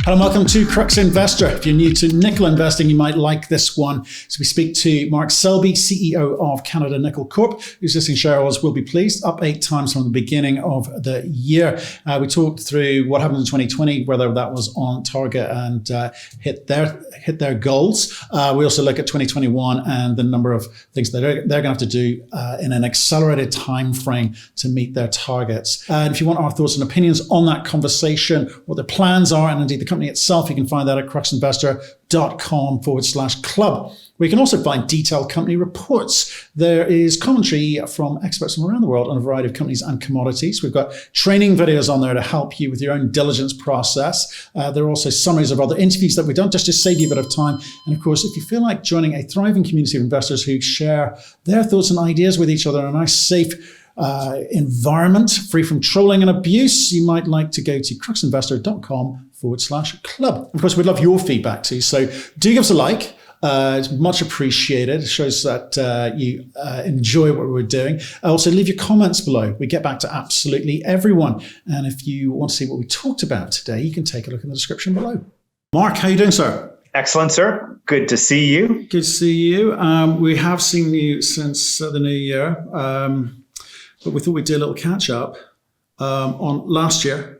Hello and welcome to Crux Investor. If you're new to nickel investing, you might like this one. So we speak to Mark Selby, CEO of Canada Nickel Corp, whose existing shareholders will be pleased, up 8 times from the beginning of the year. We talked through what happened in 2020, whether that was on target and hit their goals. We also look at 2021 and the number of things that they're going to have to do in an accelerated time frame to meet their targets. And if you want our thoughts and opinions on that conversation, what their plans are, and indeed the company itself, you can find that at cruxinvestor.com/club. We can also find detailed company reports. There is commentary from experts from around the world on a variety of companies and commodities. We've got training videos on there to help you with your own diligence process. There are also summaries of other interviews that we've done just to save you a bit of time. And of course, if you feel like joining a thriving community of investors who share their thoughts and ideas with each other in a nice, safe environment, free from trolling and abuse, you might like to go to cruxinvestor.com/club. Of course, we'd love your feedback too. So do give us a like. It's much appreciated. It shows that you enjoy what we're doing. Also, leave your comments below. We get back to absolutely everyone. And if you want to see what we talked about today, you can take a look in the description below. Mark, how are you doing, sir? Excellent, sir. Good to see you. Good to see you. We have seen you since the new year, but we thought we'd do a little catch up on last year,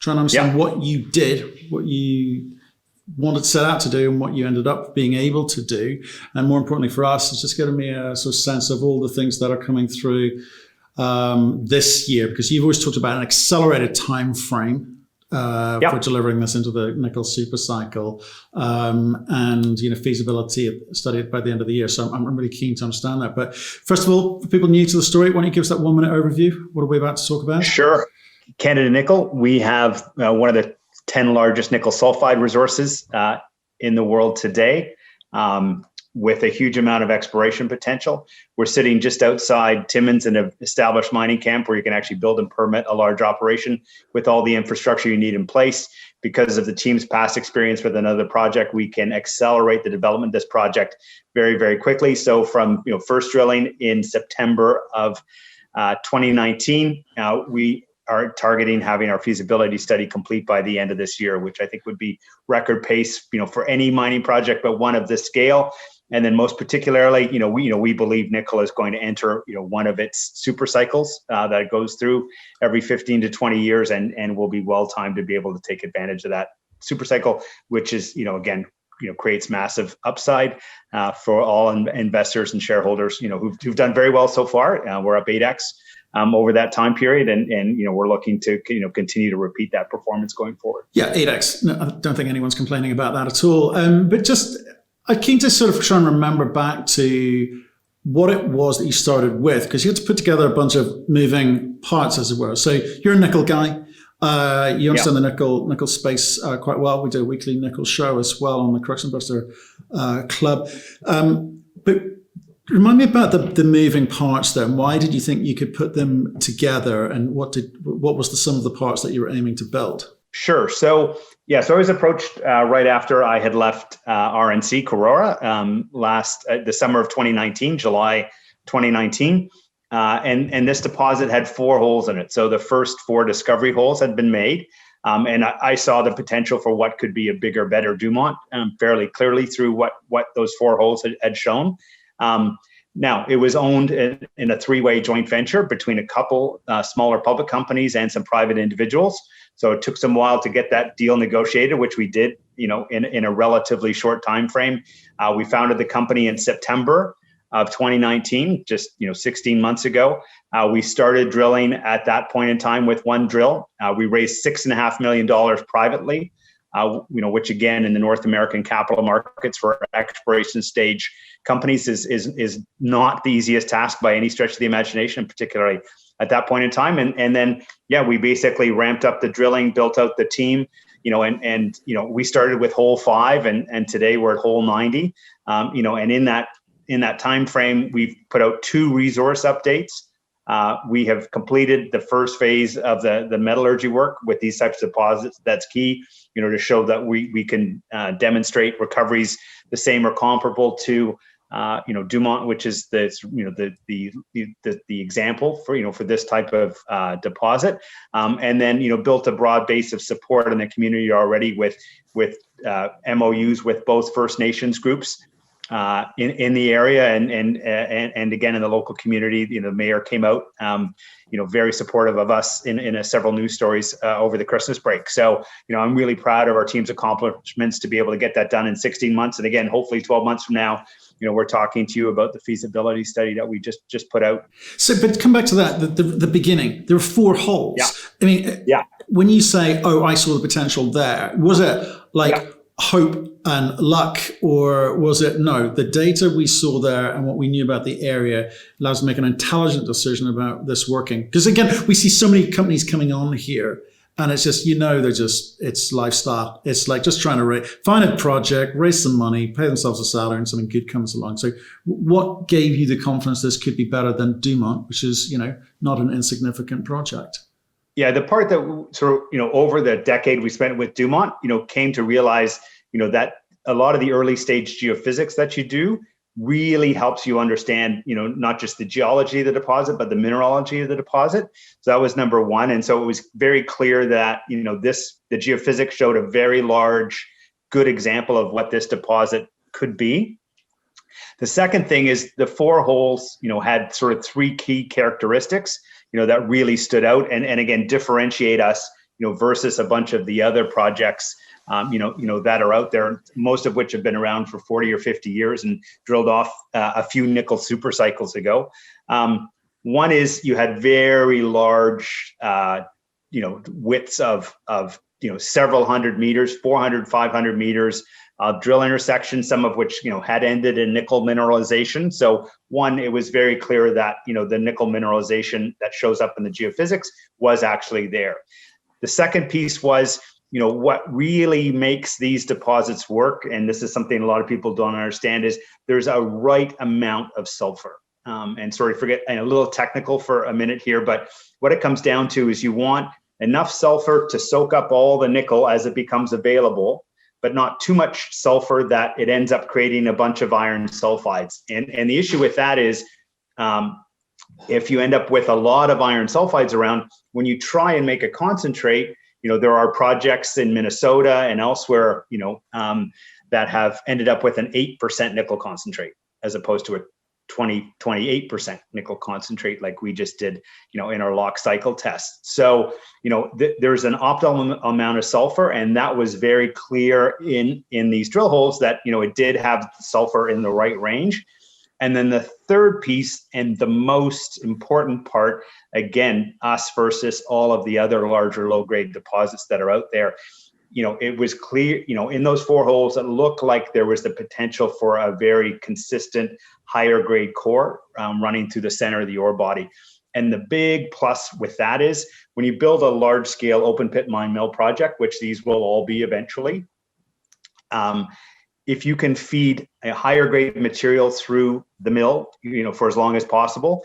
trying to understand what you did, what you wanted to set out to do and what you ended up being able to do. And more importantly for us, it's just giving me a sort of sense of all the things that are coming through this year, because you've always talked about an accelerated time frame for delivering this into the nickel super cycle and feasibility study by the end of the year. So I'm really keen to understand that. But first of all, for people new to the story, why don't you give us that 1-minute overview? What are we about to talk about? Sure. Canada Nickel, we have one of the 10 largest nickel sulfide resources in the world today, with a huge amount of exploration potential. We're sitting just outside Timmins in an established mining camp where you can actually build and permit a large operation with all the infrastructure you need in place. Because of the team's past experience with another project, we can accelerate the development of this project very, very quickly. So from first drilling in September of 2019, we are targeting having our feasibility study complete by the end of this year, which I think would be record pace, for any mining project, but one of this scale. And then most particularly, we believe nickel is going to enter, one of its super cycles that it goes through every 15 to 20 years, and will be well timed to be able to take advantage of that super cycle, which is, creates massive upside for all investors and shareholders, who've done very well so far. We're up 8x. Over that time period, and we're looking to continue to repeat that performance going forward. Yeah, 8x. No, I don't think anyone's complaining about that at all. But just I'm keen to sort of try and remember back to what it was that you started with, because you had to put together a bunch of moving parts, as it were. So you're a nickel guy. You understand the nickel space quite well. We do a weekly nickel show as well on the Crux Investor Club. But remind me about the moving parts there. And why did you think you could put them together? And what was the sum of the parts that you were aiming to build? Sure. So I was approached right after I had left RNC Karora the summer of 2019, July 2019. And this deposit had 4 holes in it. So the first 4 discovery holes had been made. And I saw the potential for what could be a bigger, better Dumont fairly clearly through what those 4 holes had shown. Now, it was owned in a 3-way joint venture between a couple smaller public companies and some private individuals. So it took some while to get that deal negotiated, which we did, in a relatively short time frame. We founded the company in September of 2019, just 16 months ago. We started drilling at that point in time with 1 drill. We raised $6.5 million privately. Which again in the North American capital markets for exploration stage companies is not the easiest task by any stretch of the imagination, particularly at that point in time. And then we basically ramped up the drilling, built out the team, and we started with hole 5 and today we're at hole 90. And in that time frame, we've put out 2 resource updates. We have completed the first phase of the metallurgy work with these types of deposits. That's key, to show that we can demonstrate recoveries the same or comparable to Dumont, which is the example for this type of deposit, and then built a broad base of support in the community already with MOUs with both First Nations groups in the area, and again in the local community. The mayor came out very supportive of us in several news stories over the Christmas break. So I'm really proud of our team's accomplishments to be able to get that done in 16 months, and again hopefully 12 months from now we're talking to you about the feasibility study that we just put out. So, but come back to that, the beginning. There were 4 holes. Yeah. I mean, yeah. When you say, "Oh, I saw the potential there," was it like hope and luck, or was it no? The data we saw there and what we knew about the area allows us to make an intelligent decision about this working. Because again, we see so many companies coming on here. And it's just, it's lifestyle. It's like just trying to find a project, raise some money, pay themselves a salary, and something good comes along. So what gave you the confidence this could be better than Dumont, which is, not an insignificant project? Yeah, the part that sort of, over the decade we spent with Dumont, came to realize, that a lot of the early stage geophysics that you do really helps you understand, not just the geology of the deposit, but the mineralogy of the deposit. So that was number one. And so it was very clear that, the geophysics showed a very large, good example of what this deposit could be. The second thing is the 4 holes, had sort of 3 key characteristics, that really stood out and again, differentiate us, versus a bunch of the other projects that are out there, most of which have been around for 40 or 50 years and drilled off a few nickel super cycles ago. One is you had very large, widths of several hundred meters, 400, 500 meters, drill intersections, some of which, had ended in nickel mineralization. So one, it was very clear that, the nickel mineralization that shows up in the geophysics was actually there. The second piece was, what really makes these deposits work, and this is something a lot of people don't understand, is there's a right amount of sulfur. And sorry, forget, a little technical for a minute here, but what it comes down to is you want enough sulfur to soak up all the nickel as it becomes available, but not too much sulfur that it ends up creating a bunch of iron sulfides. And the issue with that is, if you end up with a lot of iron sulfides around, when you try and make a concentrate, there are projects in Minnesota and elsewhere, that have ended up with an 8% nickel concentrate as opposed to a 28% nickel concentrate like we just did, in our lock cycle test. So, there's an optimal amount of sulfur, and that was very clear in these drill holes that, it did have sulfur in the right range. And then the third piece, and the most important part, again, us versus all of the other larger low-grade deposits that are out there, it was clear, in those 4 holes, it looked like there was the potential for a very consistent higher grade core running through the center of the ore body. And the big plus with that is when you build a large scale open pit mine mill project, which these will all be eventually, if you can feed a higher grade material through the mill, for as long as possible,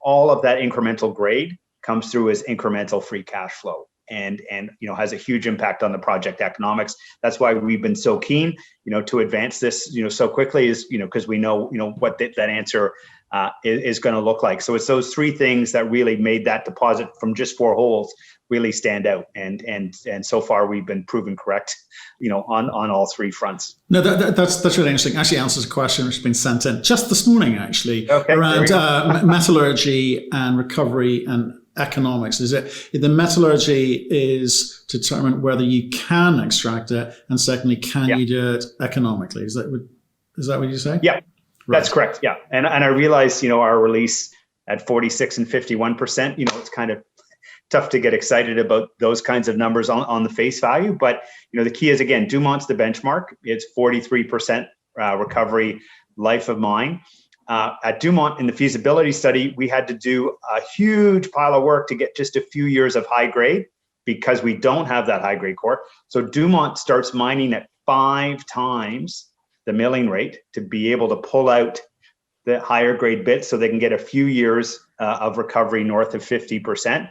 all of that incremental grade comes through as incremental free cash flow, and has a huge impact on the project economics. That's why we've been so keen, to advance this, so quickly, is because we know, what that answer is going to look like. So it's those 3 things that really made that deposit from just 4 holes really stand out, and so far we've been proven correct, on all 3 fronts. No, that's really interesting. Actually, answers a question which has been sent in just this morning, actually, around metallurgy and recovery and economics. Is it the metallurgy is to determine whether you can extract it, and secondly, can you do it economically? Is that what you say? Yeah, that's correct. Yeah, and I realize our release at 46 and 51%. It's kind of tough to get excited about those kinds of numbers on the face value, but the key is, again, Dumont's the benchmark. It's 43% recovery life of mine. At Dumont, in the feasibility study, we had to do a huge pile of work to get just a few years of high grade because we don't have that high grade core. So Dumont starts mining at 5 times the milling rate to be able to pull out the higher grade bits so they can get a few years of recovery north of 50%.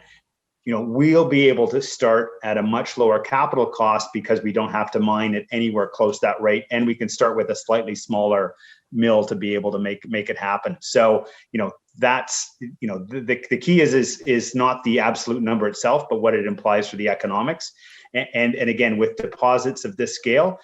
we'll be able to start at a much lower capital cost because we don't have to mine it anywhere close to that rate, and we can start with a slightly smaller mill to be able to make it happen. So that's the key is not the absolute number itself, but what it implies for the economics. And again, with deposits of this scale,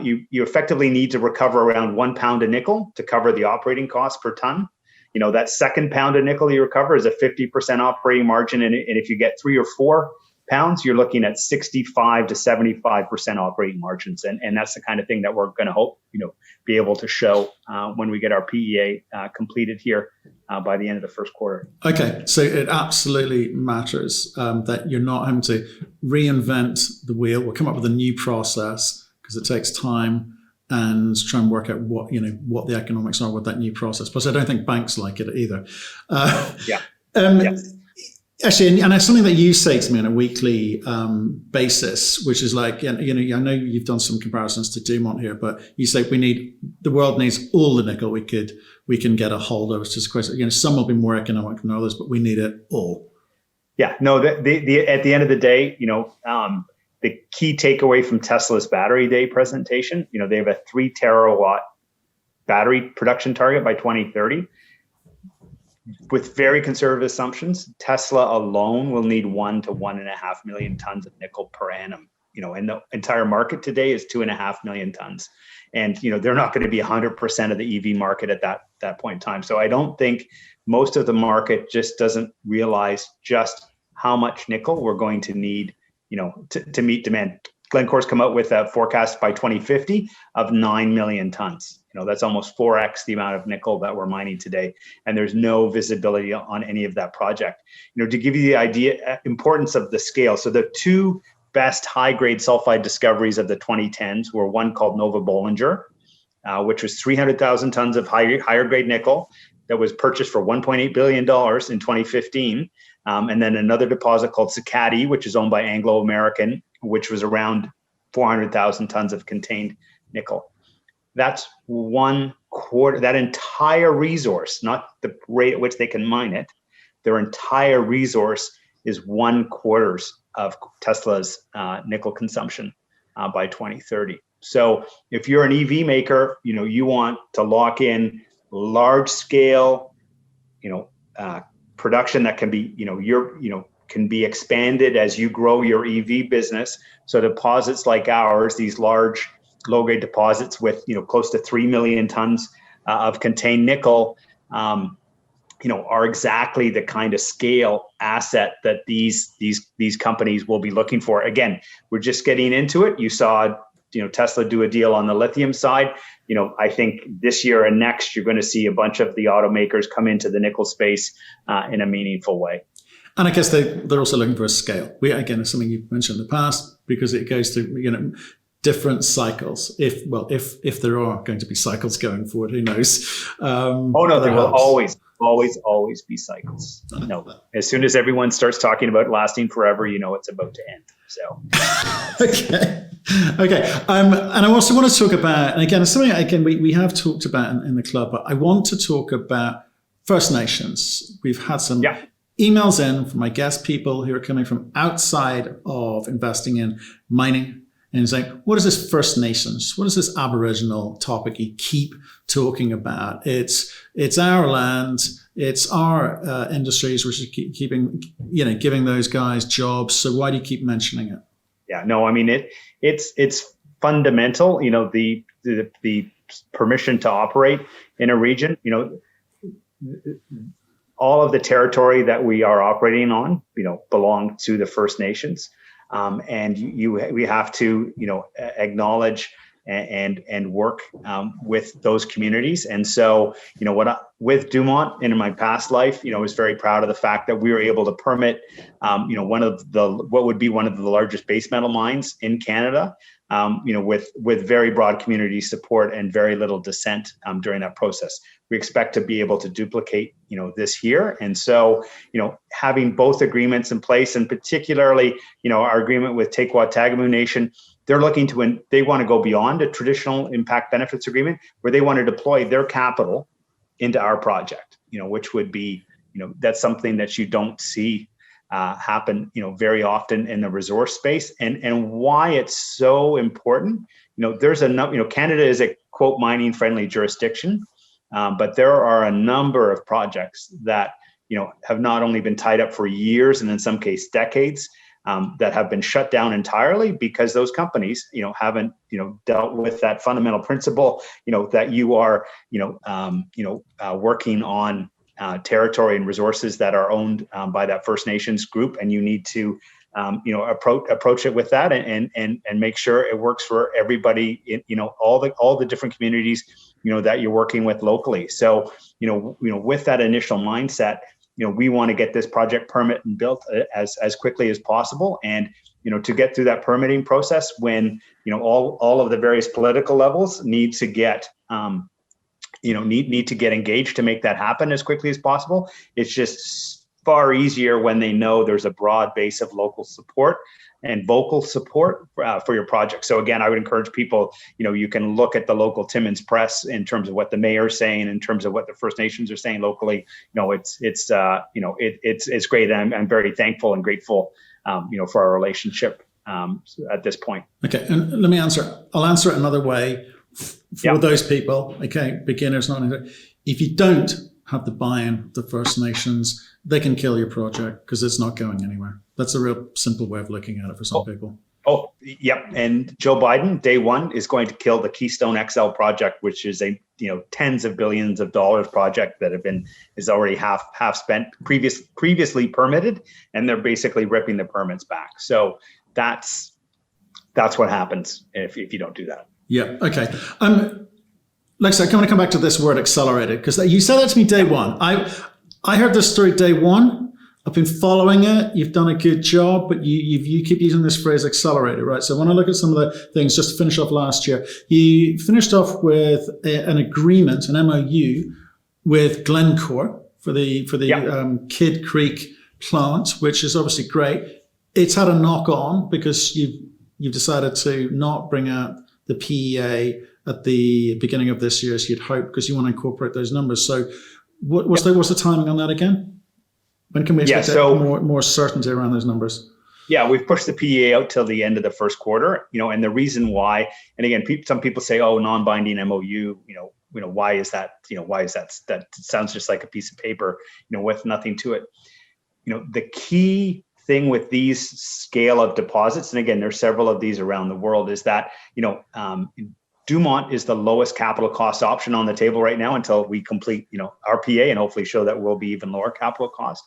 you effectively need to recover around 1 pound of nickel to cover the operating cost per ton. That second pound of nickel you recover is a 50% operating margin. And if you get 3 or 4 pounds, you're looking at 65 to 75% operating margins. And that's the kind of thing that we're going to hope, be able to show when we get our PEA completed here by the end of the first quarter. Okay. So it absolutely matters that you're not having to reinvent the wheel or come up with a new process, because it takes time, and try and work out what the economics are with that new process. Plus, I don't think banks like it either. Actually, and it's something that you say to me on a weekly basis, which is like, I know you've done some comparisons to Dumont here, but you say the world needs all the nickel we can get a hold of. It's just a question, some will be more economic than others, but we need it all. Yeah, no, at the end of the day, the key takeaway from Tesla's Battery Day presentation, they have a 3 terawatt battery production target by 2030. With very conservative assumptions, Tesla alone will need 1 to 1.5 million tons of nickel per annum. And the entire market today is 2.5 million tons. And, they're not going to be 100% of the EV market at that point in time. So I don't think most of the market just doesn't realize just how much nickel we're going to need to meet demand. Glencore's come out with a forecast by 2050 of 9 million tons. That's almost 4x the amount of nickel that we're mining today. And there's no visibility on any of that project. To give you the importance of the scale. So the 2 best high-grade sulfide discoveries of the 2010s were one called Nova Bollinger, which was 300,000 tons of higher grade nickel that was purchased for $1.8 billion in 2015. And then another deposit called Sakatti, which is owned by Anglo American, which was around 400,000 tons of contained nickel. That's 1/4, that entire resource, not the rate at which they can mine it, their entire resource is 1/4 of Tesla's nickel consumption by 2030. So if you're an EV maker, you want to lock in large scale, production that can be, can be expanded as you grow your EV business. So deposits like ours, these large low-grade deposits with, close to 3 million tons of contained nickel, are exactly the kind of scale asset that these companies will be looking for. Again, we're just getting into it. You saw, Tesla do a deal on the lithium side. I think this year and next, you're going to see a bunch of the automakers come into the nickel space in a meaningful way. And I guess they're also looking for a scale. Again, it's something you've mentioned in the past, because it goes through, different cycles. If there are going to be cycles going forward, who knows? There will always be cycles. No, as soon as everyone starts talking about lasting forever, it's about to end. So, okay. And I also want to talk about, and again, it's something we have talked about in the club, but I want to talk about First Nations. We've had some emails in from my guest people who are coming from outside of investing in mining, and saying, what is this First Nations? What is this Aboriginal topic you keep talking about? It's our land, it's our industries, which is keeping, giving those guys jobs. So why do you keep mentioning it? Yeah, no, I mean it's fundamental. The permission to operate in a region. All of the territory that we are operating on, belong to the First Nations. And we have to, acknowledge and work with those communities. And so, with Dumont in my past life, I was very proud of the fact that we were able to permit, what would be one of the largest base metal mines in Canada, with very broad community support and very little dissent during that process. We expect to be able to duplicate, this year. And so, having both agreements in place, and particularly, our agreement with Tequah-Tagamu Nation, they're looking they want to go beyond a traditional impact benefits agreement, where they want to deploy their capital into our project, which would be, that's something that you don't see happen, very often in the resource space, and why it's so important. There's Canada is a quote mining friendly jurisdiction, but there are a number of projects that have not only been tied up for years and in some case decades, that have been shut down entirely because those companies, haven't, dealt with that fundamental principle, that you are, working on territory and resources that are owned by that First Nations group, and you need to, approach it with that and make sure it works for everybody, all the different communities, that you're working with locally. So, with that initial mindset, we want to get this project permit and built as quickly as possible. And, to get through that permitting process when, all of the various political levels need to get, need to get engaged to make that happen as quickly as possible. It's just far easier when they know there's a broad base of local support and vocal support for your project. So again, I would encourage people, you can look at the local Timmins Press in terms of what the mayor's saying, in terms of what the First Nations are saying locally. It's great. And I'm very thankful and grateful, for our relationship at this point. Okay, and let me answer. I'll answer it another way for those people. Okay, beginners, not if you don't have the buy-in of the First Nations, they can kill your project because it's not going anywhere. That's a real simple way of looking at it for some people. Oh, yep. And Joe Biden, day one, is going to kill the Keystone XL project, which is a tens of billions of dollars project that is already half spent, previously permitted, and they're basically ripping the permits back. So that's what happens if you don't do that. Yeah. Okay. Like I said, I'm going to come back to this word accelerated, because you said that to me day one. I heard this story day one. I've been following it. You've done a good job, but you keep using this phrase accelerated, right? So when I look at some of the things, just to finish off last year, you finished off with an agreement, an MOU with Glencore for the Kidd Creek plant, which is obviously great. It's had a knock on because you've decided to not bring out the PEA at the beginning of this year as you'd hoped, because you want to incorporate those numbers. So what's the timing on that again? When can we expect more certainty around those numbers? Yeah, we've pushed the PEA out till the end of the first quarter, and the reason why, and again, some people say, oh, non-binding MOU, why is that? Why is that? That sounds just like a piece of paper, with nothing to it. The key thing with these scale of deposits, and again, there's several of these around the world, is that, Dumont is the lowest capital cost option on the table right now until we complete, our PEA, and hopefully show that we'll be even lower capital cost.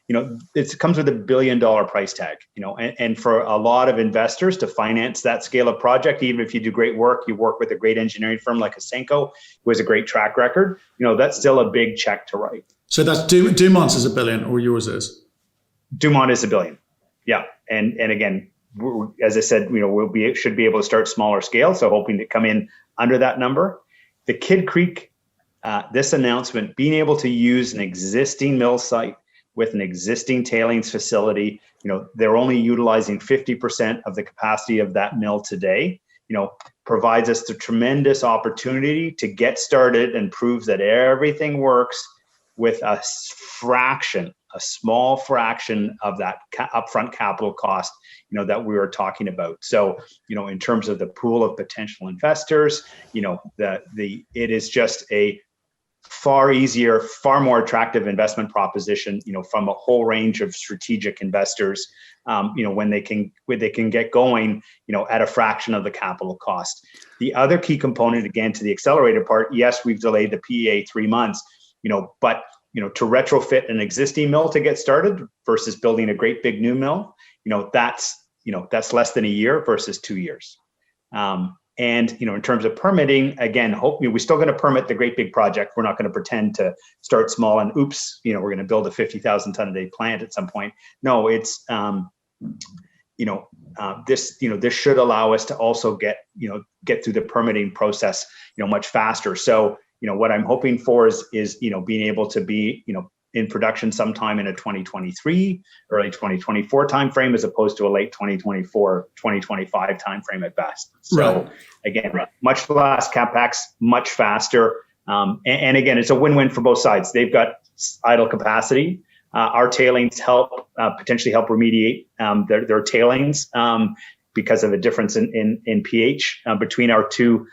It comes with $1 billion price tag, and for a lot of investors to finance that scale of project, even if you do great work, you work with a great engineering firm like Asenco, who has a great track record, that's still a big check to write. So that's Dumont's is $1 billion, or yours is? Dumont is $1 billion. Yeah. And again, as I said, should be able to start smaller scale. So hoping to come in under that number. The Kidd Creek, this announcement, being able to use an existing mill site with an existing tailings facility, they're only utilizing 50% of the capacity of that mill today, provides us the tremendous opportunity to get started and prove that everything works with a small fraction of that upfront capital cost, that we were talking about. So, in terms of the pool of potential investors, it is just a far easier, far more attractive investment proposition, from a whole range of strategic investors, when they can get going, at a fraction of the capital cost. The other key component, again, to the accelerated part, yes, we've delayed the PEA 3 months, but to retrofit an existing mill to get started versus building a great big new mill, that's less than a year versus 2 years. And, in terms of permitting, again, we're still going to permit the great big project. We're not going to pretend to start small and oops, we're going to build a 50,000 ton a day plant at some point. No, it's, this should allow us to also get through the permitting process, much faster. So, what I'm hoping for is being able to be, in production sometime in a 2023, early 2024 timeframe, as opposed to a late 2024, 2025 timeframe at best. So again, much less capex, much faster. And again, it's a win-win for both sides. They've got idle capacity. Our tailings help potentially help remediate their tailings because of a difference in pH between our two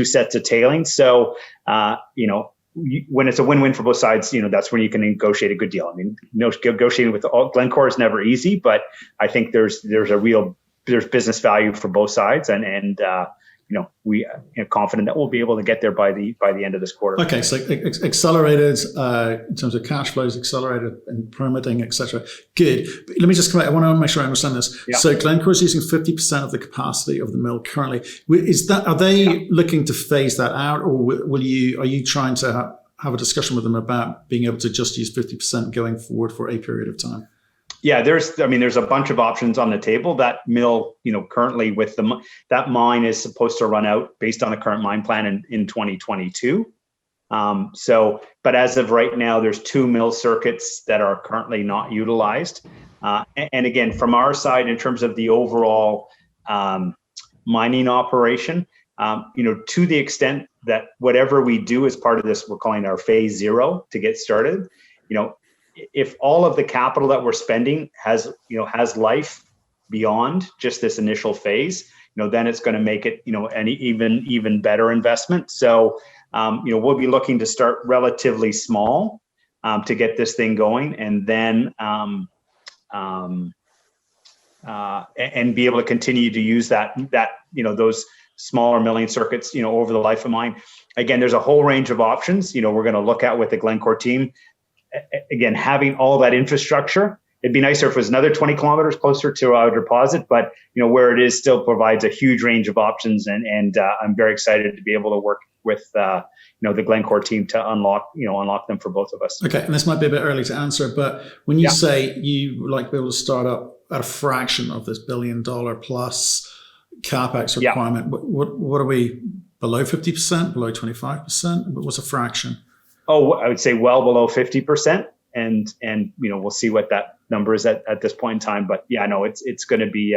sets of tailings. So when it's a win-win for both sides, that's when you can negotiate a good deal. I mean, negotiating with Glencore is never easy, but I think there's business value for both sides, and we are confident that we'll be able to get there by the end of this quarter. Okay, so accelerated in terms of cash flows, accelerated in permitting, etc. Good. But let me just come back. I want to make sure I understand this. Yeah. So Glencore is using 50% of the capacity of the mill currently. Are they looking to phase that out, or are you trying to have a discussion with them about being able to just use 50% going forward for a period of time? Yeah, there's a bunch of options on the table. That mill, currently with that mine is supposed to run out based on the current mine plan in 2022. But as of right now, there's 2 mill circuits that are currently not utilized. And again, from our side, in terms of the overall mining operation, to the extent that whatever we do as part of this, we're calling our phase 0 to get started, if all of the capital that we're spending has life beyond just this initial phase, then it's going to make it, an even better investment. So, we'll be looking to start relatively small to get this thing going, and then and be able to continue to use that those smaller milling circuits, over the life of mine. Again, there's a whole range of options, we're going to look at with the Glencore team. Again, having all that infrastructure, it'd be nicer if it was another 20 kilometers closer to our deposit, but where it is still provides a huge range of options, and I'm very excited to be able to work with the Glencore team to unlock them for both of us. Okay, and this might be a bit early to answer, but when you say you would like to be able to start up at a fraction of this $1 billion plus capex requirement, what are we, below 50%, below 25%? What's a fraction? Oh, I would say well below 50%, and we'll see what that number is at this point in time. But yeah, no, it's going to be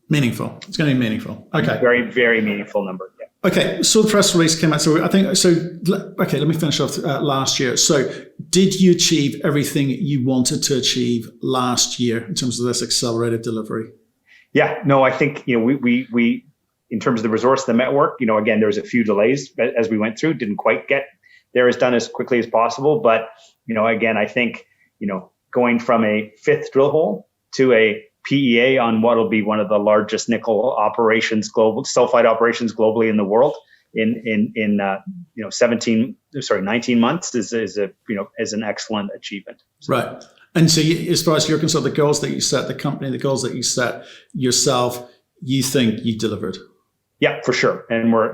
meaningful. It's going to be meaningful. Okay, very, very meaningful number. Yeah. Okay, so the press release came out. So I think so. Okay, let me finish off last year. So did you achieve everything you wanted to achieve last year in terms of this accelerated delivery? Yeah, no, I think we in terms of the resource, the network, again, there was a few delays as we went through, didn't quite get there as done as quickly as possible. But, again, I think, going from a 5th drill hole to a PEA on what will be one of the largest nickel operations, sulfide operations globally in the world in 19 months is an excellent achievement. So. Right. And so as far as you're concerned, the goals that you set, the company, the goals that you set yourself, you think you delivered? Yeah, for sure. And we're,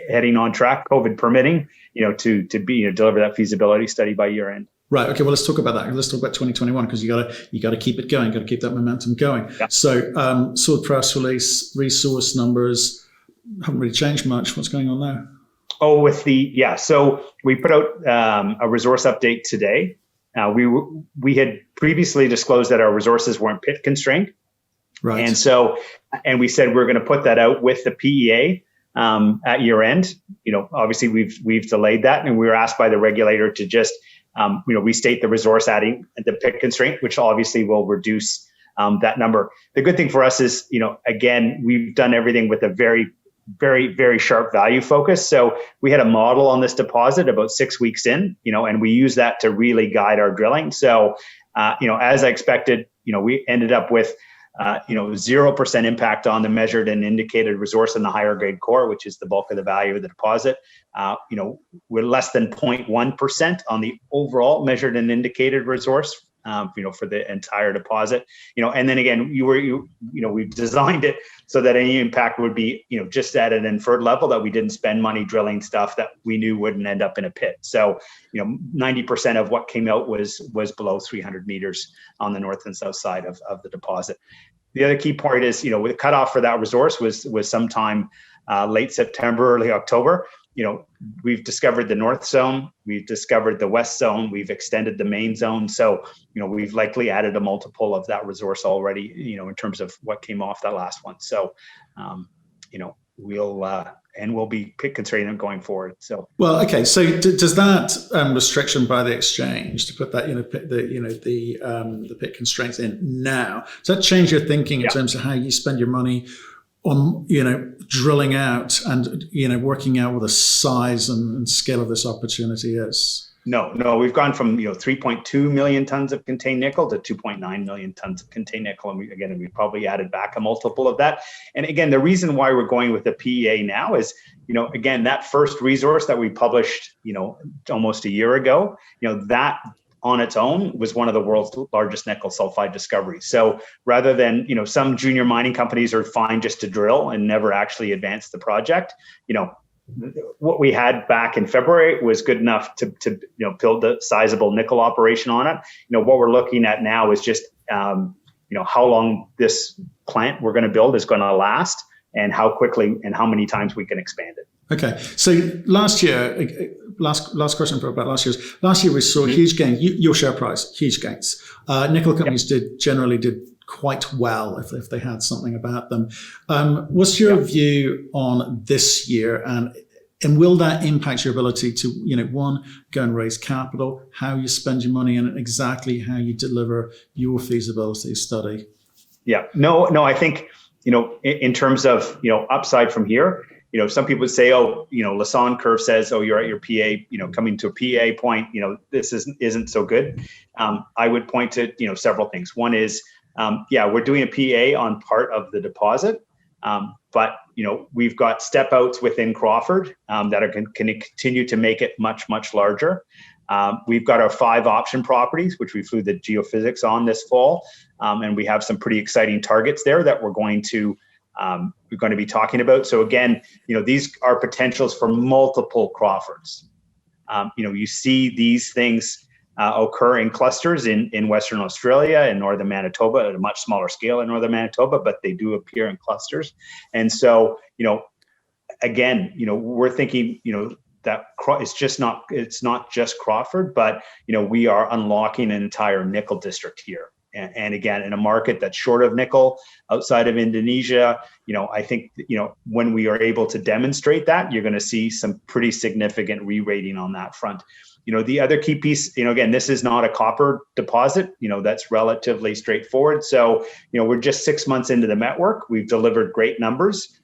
heading on track, COVID permitting, to deliver that feasibility study by year end. Right. Okay. Well, let's talk about that. Let's talk about 2021, because you got to keep it going. Got to keep that momentum going. Yeah. So, saw the press release, resource numbers haven't really changed much. What's going on there? Oh, so we put out a resource update today. We had previously disclosed that our resources weren't pit constrained. Right. And we said we're going to put that out with the PEA at year end. Obviously we've delayed that, and we were asked by the regulator to just restate the resource adding the pit constraint, which obviously will reduce that number. The good thing for us is, again, we've done everything with a very, very, very sharp value focus. So we had a model on this deposit about 6 weeks in, and we use that to really guide our drilling. So, as I expected, we ended up with 0% impact on the measured and indicated resource in the higher grade core, which is the bulk of the value of the deposit. We're less than 0.1% on the overall measured and indicated resource, for the entire deposit. And then again, we've designed it so that any impact would be, just at an inferred level, that we didn't spend money drilling stuff that we knew wouldn't end up in a pit. So, 90% of what came out was below 300 meters on the north and south side of the deposit. The other key point is, the cutoff for that resource was sometime late September, early October. We've discovered the north zone, we've discovered the west zone, we've extended the main zone. So, we've likely added a multiple of that resource already, in terms of what came off that last one. So, we'll and we'll be considering them going forward. So, well, okay. So does that restriction by the exchange to put that, the pit constraints in now, does that change your thinking in terms of how you spend your money on, drilling out and, working out what the size and scale of this opportunity is? No, we've gone from 3.2 million tons of contained nickel to 2.9 million tons of contained nickel, and we probably added back a multiple of that. And again, the reason why we're going with the PEA now is, again, that first resource that we published, almost a year ago, that on its own was one of the world's largest nickel sulfide discoveries. So rather than, some junior mining companies are fine just to drill and never actually advance the project, what we had back in February was good enough to build a sizable nickel operation on it. What we're looking at now is just how long this plant we're going to build is going to last, and how quickly and how many times we can expand it. Okay, so last year, last question about last year. Last year we saw huge gains. Your share price, huge gains. Nickel companies generally did quite well if they had something about them. What's your view on this year, and will that impact your ability to, one, go and raise capital, how you spend your money, and exactly how you deliver your feasibility study? Yeah, no, I think, in terms of, upside from here, some people would say, Lassonde curve says, you're at your PA, coming to a PA point, this isn't so good. I would point to, several things. One is, we're doing a PA on part of the deposit, but we've got step outs within Crawford that are going to continue to make it much, much larger. We've got our 5 option properties, which we flew the geophysics on this fall, and we have some pretty exciting targets there that we're going to be talking about. So again, these are potentials for multiple Crawfords. You see these things occur in clusters in Western Australia and Northern Manitoba at a much smaller scale in Northern Manitoba, but they do appear in clusters. And so, again, we're thinking, that it's not just Crawford, but, we are unlocking an entire nickel district here. And again, in a market that's short of nickel outside of Indonesia, I think, when we are able to demonstrate that, you're going to see some pretty significant re-rating on that front. The other key piece, again, this is not a copper deposit, that's relatively straightforward. So, we're just 6 months into the network. We've delivered great numbers.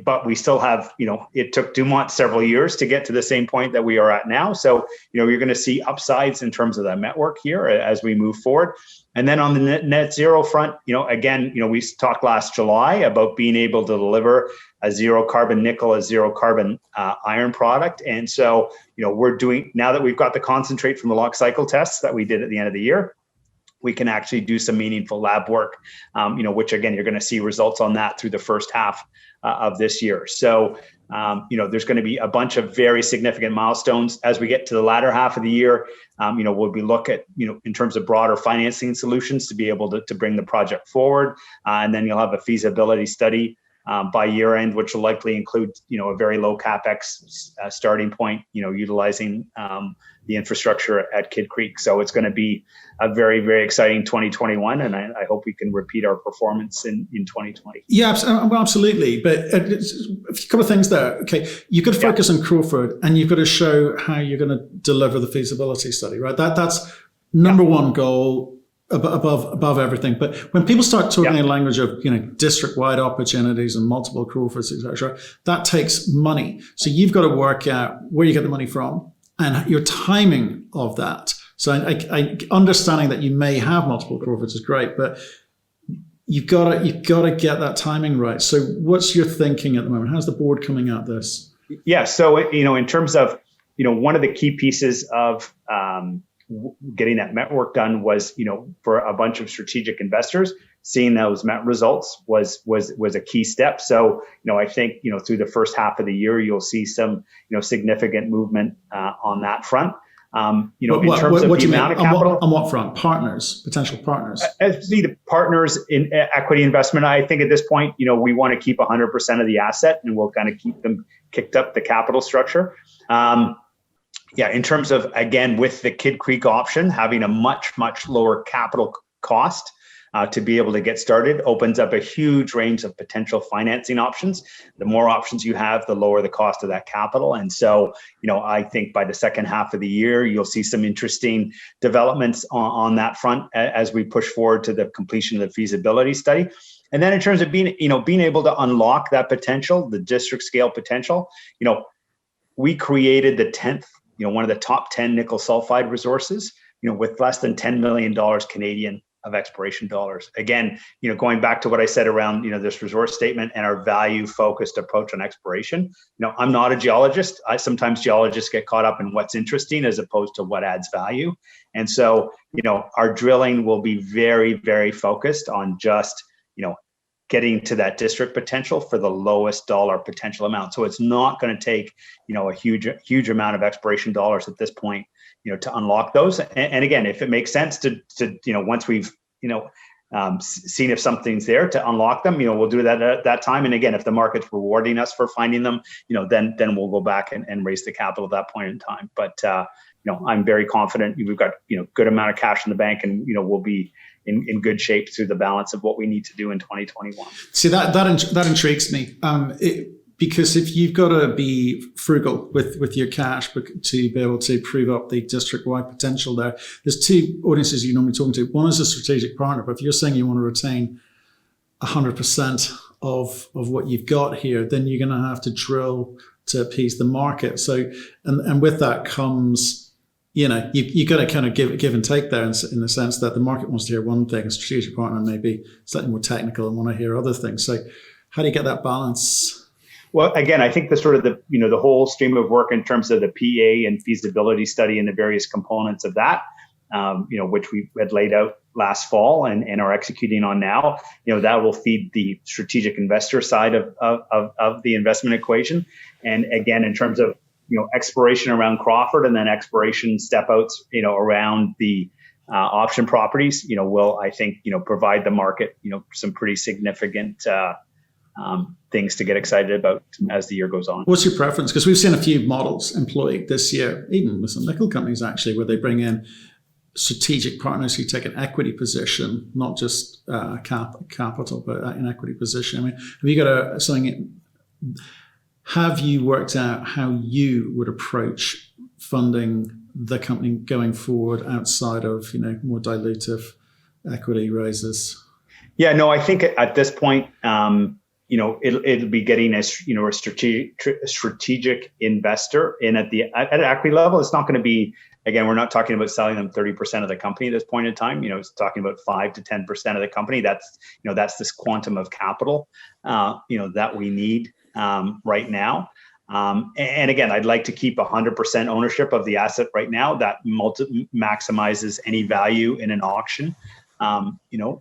But we still have, it took Dumont several years to get to the same point that we are at now. So, you're going to see upsides in terms of the network here as we move forward. And then on the net zero front, again, we talked last July about being able to deliver a zero carbon nickel, a zero carbon iron product. And so, we're doing, now that we've got the concentrate from the lock cycle tests that we did at the end of the year, we can actually do some meaningful lab work, which again, you're going to see results on that through the first half of this year. So, there's going to be a bunch of very significant milestones as we get to the latter half of the year. We'll be look at, in terms of broader financing solutions to be able to bring the project forward. And then you'll have a feasibility study by year end, which will likely include, a very low CapEx starting point, utilizing the infrastructure at Kidd Creek. So it's going to be a very, very exciting 2021. And I hope we can repeat our performance in 2020. Yeah, absolutely. But a couple of things there. Okay, you've got to focus on Crawford, and you've got to show how you're going to deliver the feasibility study, right? That's number one goal. Above everything. But when people start talking in language of, district-wide opportunities and multiple Crawfords, etc., that takes money. So you've got to work out where you get the money from and your timing of that. So I understanding that you may have multiple Crawfords is great, but you've got to get that timing right. So what's your thinking at the moment? How's the board coming at this? Yeah. So, in terms of, one of the key pieces of getting that network done was, for a bunch of strategic investors, seeing those met results was a key step. So, I think, through the first half of the year, you'll see some, significant movement on that front. In terms of the amount of capital. On what front? Partners, potential partners? See the partners in equity investment. I think at this point, we want to keep 100% of the asset, and we'll kind of keep them kicked up the capital structure. In terms of, again, with the Kidd Creek option having a much, much lower capital cost, to be able to get started opens up a huge range of potential financing options. The more options you have, the lower the cost of that capital. And so, I think by the second half of the year, you'll see some interesting developments on that front as we push forward to the completion of the feasibility study. And then in terms of being able to unlock that potential, the district scale potential, we created the 10th, one of the top 10 nickel sulfide resources, with less than $10 million Canadian of exploration dollars. Again, going back to what I said around, this resource statement and our value focused approach on exploration. I'm not a geologist. Sometimes geologists get caught up in what's interesting as opposed to what adds value. And so, our drilling will be very, very focused on just, getting to that district potential for the lowest dollar potential amount. So it's not going to take, a huge amount of exploration dollars at this point, to unlock those. And again, if it makes sense to once we've, seen if something's there to unlock them, we'll do that at that time. And again, if the market's rewarding us for finding them, then we'll go back and raise the capital at that point in time. But, I'm very confident we've got, good amount of cash in the bank, and, we'll be in good shape through the balance of what we need to do in 2021. See, that intrigues me. Because if you've got to be frugal with your cash to be able to prove up the district-wide potential there's two audiences you're normally talking to. One is a strategic partner, but if you're saying you want to retain 100% of what you've got here, then you're going to have to drill to appease the market. So, and with that comes, you got to kind of give and take there in the sense that the market wants to hear one thing, a strategic partner may be slightly more technical and want to hear other things. So how do you get that balance? Well, again, I think the whole stream of work in terms of the PEA and feasibility study and the various components of that, which we had laid out last fall and are executing on now, that will feed the strategic investor side of the investment equation. And again, in terms of, exploration around Crawford and then exploration step outs, around the option properties, will, I think, provide the market, some pretty significant things to get excited about as the year goes on. What's your preference? Because we've seen a few models employed this year, even with some nickel companies actually, where they bring in strategic partners who take an equity position, not just capital, but an equity position. I mean, have you got have you worked out how you would approach funding the company going forward outside of, more dilutive equity raises? Yeah, no, I think at this point, it'll be getting a strategic investor in at equity level. It's not going to be, again, we're not talking about selling them 30% of the company at this point in time. It's talking about 5 to 10% of the company. That's this quantum of capital, that we need right now. And again, I'd like to keep 100% ownership of the asset right now. That maximizes any value in an auction,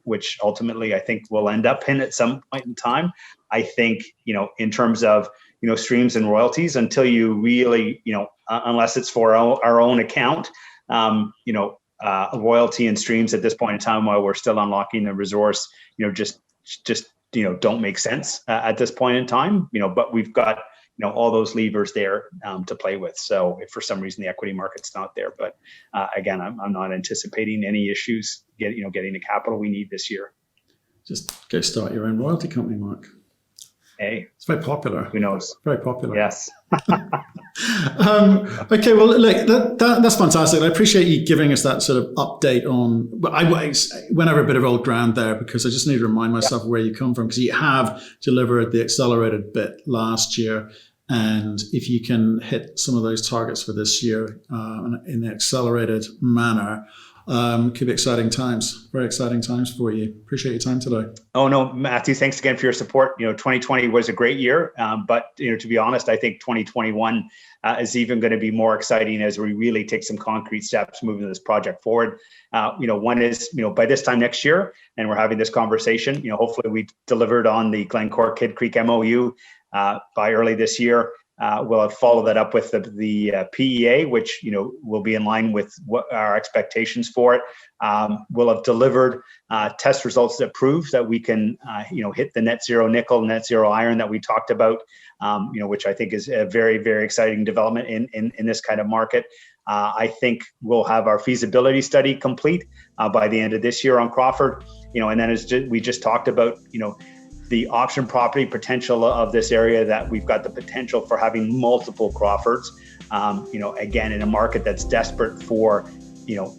which ultimately I think we'll end up in at some point in time. I think, in terms of, streams and royalties, until you really, unless it's for our own account, royalty and streams at this point in time while we're still unlocking the resource, just don't make sense at this point in time, but we've got, all those levers there to play with. So if for some reason the equity market's not there, but again, I'm not anticipating any issues getting the capital we need this year. Just go start your own royalty company, Mark. Hey, it's very popular. Who knows? Very popular. Yes. Okay, well, look, that's fantastic. I appreciate you giving us that sort of update on. I went over a bit of old ground there because I just need to remind myself where you come from, because you have delivered the accelerated bit last year. And if you can hit some of those targets for this year in the accelerated manner, could be exciting times, very exciting times for you. Appreciate your time today. Oh, no, Matthew, thanks again for your support. 2020 was a great year, but to be honest, I think 2021 is even going to be more exciting as we really take some concrete steps moving this project forward. One is, by this time next year, and we're having this conversation, hopefully we delivered on the Glencore Kidd Creek MOU by early this year. We'll have followed that up with the PEA, which will be in line with what our expectations for it. We'll have delivered test results that prove that we can hit the net zero nickel, net zero iron that we talked about, which I think is a very, very exciting development in this kind of market. I think we'll have our feasibility study complete by the end of this year on Crawford. and then we just talked about, the option property potential of this area, that we've got the potential for having multiple Crawfords, again, in a market that's desperate for,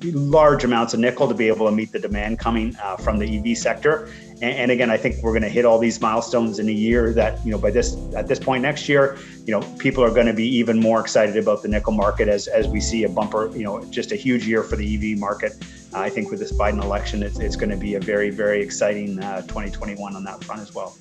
large amounts of nickel to be able to meet the demand coming from the EV sector. And again, I think we're going to hit all these milestones in a year that, at this point next year, people are going to be even more excited about the nickel market as we see a bumper, just a huge year for the EV market. I think with this Biden election, it's going to be a very, very exciting 2021 on that front as well.